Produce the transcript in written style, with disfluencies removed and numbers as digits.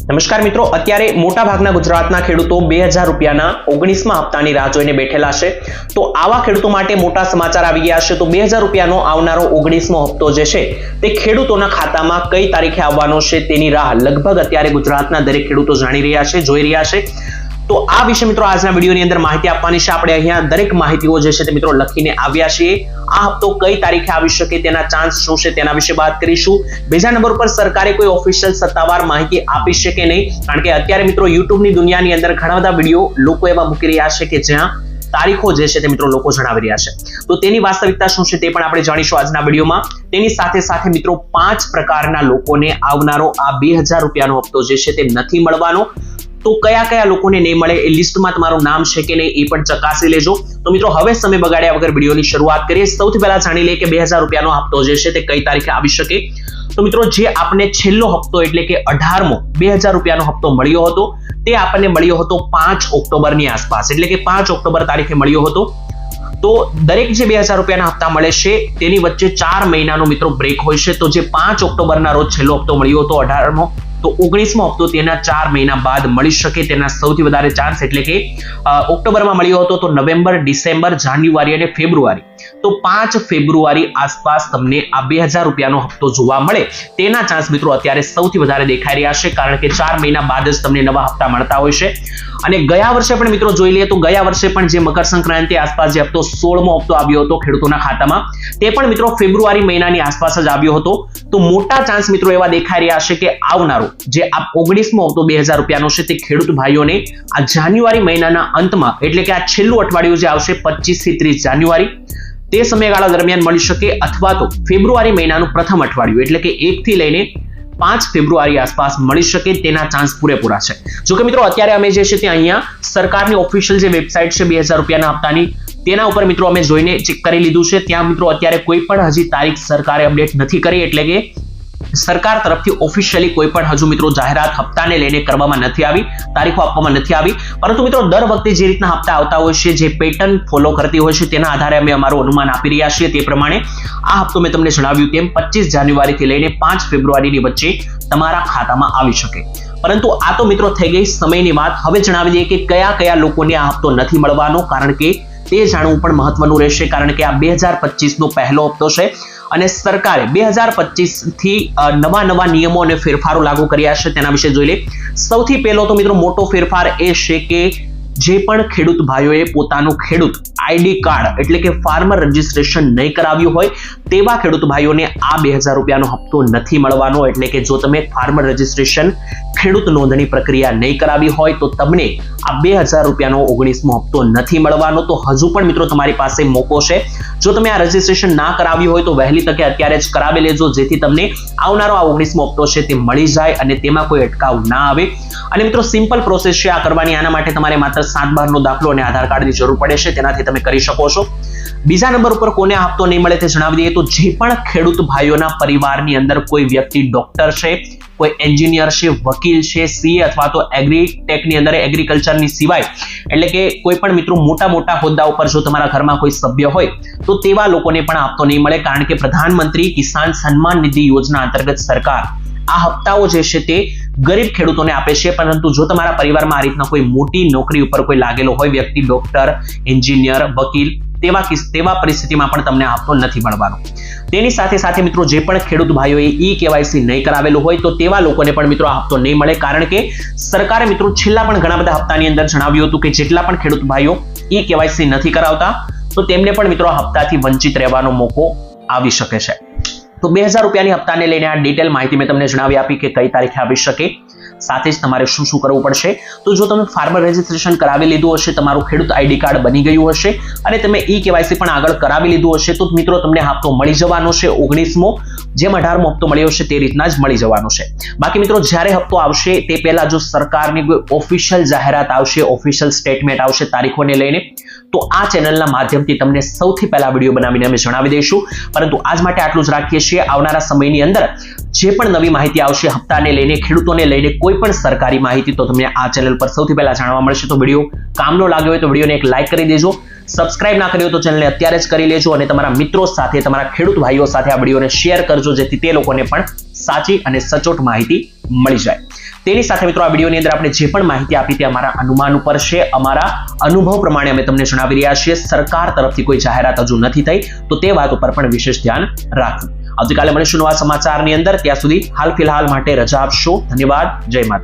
નમસ્કાર મિત્રો, અત્યારે મોટા ભાગના ગુજરાતના ખેડૂતો 2000 રૂપિયાના 19મા હપ્તાની રાહ જોઈને બેઠેલા છે. તો આવા ખેડૂતો માટે મોટા સમાચાર આવી ગયા છે. તો 2000 રૂપિયાનો આવનારો 19મો હપ્તો જે છે તે ખેડૂતોના ખાતામાં કઈ તારીખે આવવાનો છે તેની રાહ લગભગ અત્યારે ગુજરાતના દરેક ખેડૂતો જાણી રહ્યા છે, જોઈ રહ્યા છે. તો આ વિશે મિત્રો આજના વિડીયોની અંદર માહિતી આપવાની છે. આપણે અહીંયા દરેક માહિતીઓ જે છે તે મિત્રો લખીને આવ્યા છીએ. આ હપ્તો કઈ તારીખે આવી શકે, તેના ચાન્સ શું છે તેના વિશે વાત કરીશું. બીજા નંબર પર સરકારે કોઈ ઓફિશિયલ સત્તાવાર માહિતી આપી છે કે નહીં, કારણ કે અત્યારે મિત્રો યુટ્યુબની દુનિયાની અંદર ઘણા બધા વિડીયો લોકો એવા મૂકી રહ્યા છે કે જ્યાં તારીખો જે છે તે મિત્રો લોકો જણાવી રહ્યા છે. તો તેની વાસ્તવિકતા શું છે તે પણ આપણે જાણીશું આજના વિડીયોમાં. તેની સાથે સાથે મિત્રો 5 પ્રકારના લોકોને આવનારો આ 2000 રૂપિયાનો હપ્તો જે છે તે નથી મળવાનો. તો કયા કયા લોકોને નહીં મળે, એ લિસ્ટમાં તમારું નામ છે કે નહીં એ પણ ચકાસી લેજો. તો મિત્રો હવે સમય બગાડ્યા વગર વિડીયોની શરૂઆત કરીએ. સૌથી પહેલા જાણી લઈએ કે 2000 રૂપિયાનો હપ્તો જે છે તે કઈ તારીખે આવી શકે. તો મિત્રો જે આપણને છેલ્લો હપ્તો એટલે કે 18મો 2000 રૂપિયાનો હપ્તો મળ્યો હતો તે આપણને મળ્યો હતો 5 ઓક્ટોબરની આસપાસ, એટલે કે 5 ઓક્ટોબર તારીખે મળ્યો હતો. તો દરેક જે 2000 રૂપિયાના હપ્તા મળે છે તેની વચ્ચે 4 મહિનાનો મિત્રો બ્રેક હોય છે. તો જે 5 ઓક્ટોબરના રોજ છેલ્લો હપ્તો મળ્યો હતો 18મો, તો 19મો હપ્તો તેના 4 મહિના બાદ મળી શકે તેના સૌથી વધારે ચાન્સ, એટલે કે ઓક્ટોબરમાં મળ્યો હતો તો નવેમ્બર, ડિસેમ્બર, જાન્યુઆરી અને ફેબ્રુઆરી. તો 5 ફેબ્રુઆરી આસપાસ તમને આ 2000 રૂપિયાનો હપ્તો જોવા મળે તેના ચાન્સ મિત્રો અત્યારે સૌથી વધારે દેખાઈ રહ્યા છે, કારણ કે 4 મહિના બાદ જ તમને નવા હપ્તા મળતા હોય છે. અને ગયા વર્ષે પણ મિત્રો જોઈ લઈએ તો ગયા વર્ષે પણ જે મકર સંક્રાંતિ આસપાસ જે હપ્તો 16મો હપ્તો આવ્યો હતો ખેડૂતોના ખાતામાં, તે પણ મિત્રો ફેબ્રુઆરી મહિનાની આસપાસ જ આવ્યો હતો. તો મોટા ચાન્સ મિત્રો એવા દેખાઈ રહ્યા છે કે આવનારો જે આ 19મો હપ્તો 2000 રૂપિયાનો છે તે ખેડૂત ભાઈઓને આ જાન્યુઆરી મહિનાના અંતમાં, એટલે કે આ છેલ્લું અઠવાડિયું જે આવશે 25 થી 30 જાન્યુઆરી, તે સમયગાળા દરમિયાન મળી શકે, અથવા તો ફેબ્રુઆરી મહિનાનું પ્રથમ અઠવાડિયું એટલે કે 1 થી લઈને 5 ફેબ્રુઆરી આસપાસ મળી શકે તેના ચાન્સ પૂરેપૂરા છે. જો કે મિત્રો અત્યારે અમે જે છે તે અહીંયા સરકારની ઓફિશિયલ જે વેબસાઇટ છે 2000 રૂપિયાના હપ્તાની, તેના ઉપર મિત્રો અમે જોઈને ચેક કરી લીધું છે. ત્યાં મિત્રો અત્યારે કોઈ પણ હજી તારીખ સરકારે અપડેટ નથી કરી, એટલે કે સરકાર તરફથી ઓફિશિયલી કોઈ પણ હજુ મિત્રો જાહેરાત હપ્તાને લઈને કરવામાં નથી આવી, તારીખો આપવામાં નથી આવી. પરંતુ મિત્રો દર વખતે જે રીતના હપ્તા આવતા હોય છે, જે પેટર્ન ફોલો કરતી હોય છે, તેના આધારે અમે અમારું અનુમાન આપી રહ્યા છીએ. તે પ્રમાણે આ હપ્તો મેં તમને જણાવ્યું તેમ 25 જાન્યુઆરીથી લઈને 5 ફેબ્રુઆરીની વચ્ચે તમારા ખાતામાં આવી શકે. પરંતુ આ તો મિત્રો થઈ ગઈ સમયની વાત. હવે જણાવી દઈએ કે કયા કયા લોકોને આ હપ્તો નથી મળવાનો, કારણ કે તે જાણવું પણ મહત્વનું રહેશે, કારણ કે આ 2025નો પહેલો હપ્તો છે અને સરકારે 2025 થી નવા નિયમો અને ફેરફારો લાગુ કર્યા છે. તેના વિશે જોઈ લે. સૌથી પહેલો તો મિત્રો મોટો ફેરફાર એ છે કે જે પણ ખેડૂત ભાઈઓએ પોતાનું ખેડૂત આઈડી કાર્ડ એટલે કે ફાર્મર રજીસ્ટ્રેશન નહીં કરાવ્યું હોય તેવા ખેડૂત ભાઈઓને આ 2000 રૂપિયાનો હપ્તો નથી મળવાનો. એટલે કે જો તમે ફાર્મર રજીસ્ટ્રેશન ખેડૂત નોંધણી પ્રક્રિયા નહીં કરાવી હોય તો તમને આ 2000 રૂપિયાનો 19મો હપ્તો નથી મળવાનો. તો હજુ પણ મિત્રો તમારી પાસે મોકો છે. જો તમે આ રજીસ્ટ્રેશન ના કરાવ્યું હોય તો વહેલી તકે અત્યારે જ કરાવી લેજો, જેથી તમને આવનારો આ 19મો હપ્તો છે તે મળી જાય અને તેમાં કોઈ અટકાવ ના આવે. અને મિત્રો સિમ્પલ પ્રોસેસ છે આ કરવાની. આના માટે તમારે માત્ર 7 બારનો દાખલો અને આધાર કાર્ડની જરૂર પડે છે, તેનાથી તમે કરી શકો છો. બીજા નંબર ઉપર કોને આ હપ્તો નહીં મળે તે જણાવી દઈએ તો જે પણ ખેડૂત ભાઈઓના પરિવારની અંદર કોઈ વ્યક્તિ ડોક્ટર છે, કોઈ એન્જિનિયર છે, વકીલ છે, સીએ અથવા તો એગ્રીટેકની અંદર એગ્રીકલ્ચરની સિવાય, એટલે કે કોઈ પણ મિત્રો મોટા હોદ્દા ઉપર જો તમારા ઘરમાં કોઈ સભ્ય હોય તો તેવા લોકોને પણ હપ્તો નહીં મળે, કારણ કે પ્રધાનમંત્રી કિસાન સન્માન નિધિ યોજના અંતર્ગત સરકાર આ હપ્તાઓ જે છે તે ગરીબ ખેડૂતોને આપે છે. પરંતુ જો તમારા પરિવારમાં આ રીતના કોઈ મોટી નોકરી ઉપર કોઈ લાગેલો હોય વ્યક્તિ, ડોક્ટર, એન્જિનિયર, વકીલ, તેવા પરિસ્થિતિમાં પણ તમને આ હપ્તો નથી મળવાનો. તેની સાથે સાથે મિત્રો જે પણ ખેડૂત ભાઈઓએ ઈ-કેવાયસી નહીં કરાવેલું હોય તો તેવા લોકોને પણ મિત્રો આ હપ્તો નહીં મળે, કારણ કે સરકારે મિત્રો છેલ્લા પણ ઘણા બધા હપ્તાની અંદર જણાવ્યું હતું કે જેટલા પણ ખેડૂત ભાઈઓ ઈ-કેવાયસી નથી કરાવતા તો તેમને પણ મિત્રો આ હપ્તાથી વંચિત રહેવાનો મોકો આવી શકે છે. તો 2000 રૂપિયાની હપ્તાને લઈને આ ડિટેલ માહિતી મેં તમને જણાવી આપી કે કઈ તારીખે આવી શકે. સાથે જ તમારે શું કરવું પડશે. તો જો તમે ફાર્મર રજીસ્ટ્રેશન કરાવી લીધું હશે, તમારું ખેડૂત આઈડી કાર્ડ બની ગયું હશે અને તમે ઈ-કેવાયસી પણ આગળ કરાવી લીધું હશે, તો મિત્રો તમને હપ્તો મળી જવાનો છે 19મો, જેમ 18મો હપ્તો મળ્યો છે તે રીતના જ મળી જવાનો છે. બાકી મિત્રો જ્યારે હપ્તો આવશે તે પહેલા જો સરકારની કોઈ ઓફિશિયલ જાહેરાત આવશે, ઓફિશિયલ સ્ટેટમેન્ટ આવશે તારીખોને લઈને, તો આ ચેનલના માધ્યમથી તમને સૌથી પહેલા વિડીયો બનાવીને અમે જણાવી દઈશું. પરંતુ આજ માટે આટલું જ રાખીએ છીએ. આવનારા સમયની અંદર જે પણ નવી માહિતી આવશે હપ્તાને લઈને, ખેડૂતોને લઈને, કોઈ પણ સરકારી માહિતી, તો તમને આ ચેનલ પર સૌથી પહેલા જાણવા મળશે. તો વિડીયો કામનો લાગ્યો હોય તો વિડીયોને એક લાઈક કરી દેજો. સબસ્ક્રાઇબ ના કર્યો તો ચેનલને અત્યારે જ કરી લેજો અને તમારા મિત્રો સાથે, તમારા ખેડૂત ભાઈઓ સાથે આ વિડીયોને શેર કરજો, જેથી તે લોકોને પણ સાચી અને સચોટ માહિતી મળી જાય. તેની સાથે મિત્રો આ વિડીયોની અંદર આપણે જે પણ માહિતી આપી તે અમારા અનુમાન ઉપર છે, અમારા અનુભવ પ્રમાણે અમે તમને જણાવી રહ્યા છીએ. સરકાર તરફથી કોઈ જાહેરાત હજુ નથી થઈ, તો તે વાત ઉપર પણ વિશેષ ધ્યાન રાખવું. આવતીકાલે મળીશું નવા સમાચારની અંદર. ત્યાં સુધી હાલ ફિલહાલ માટે રજા આપશો. ધન્યવાદ. જય માતા.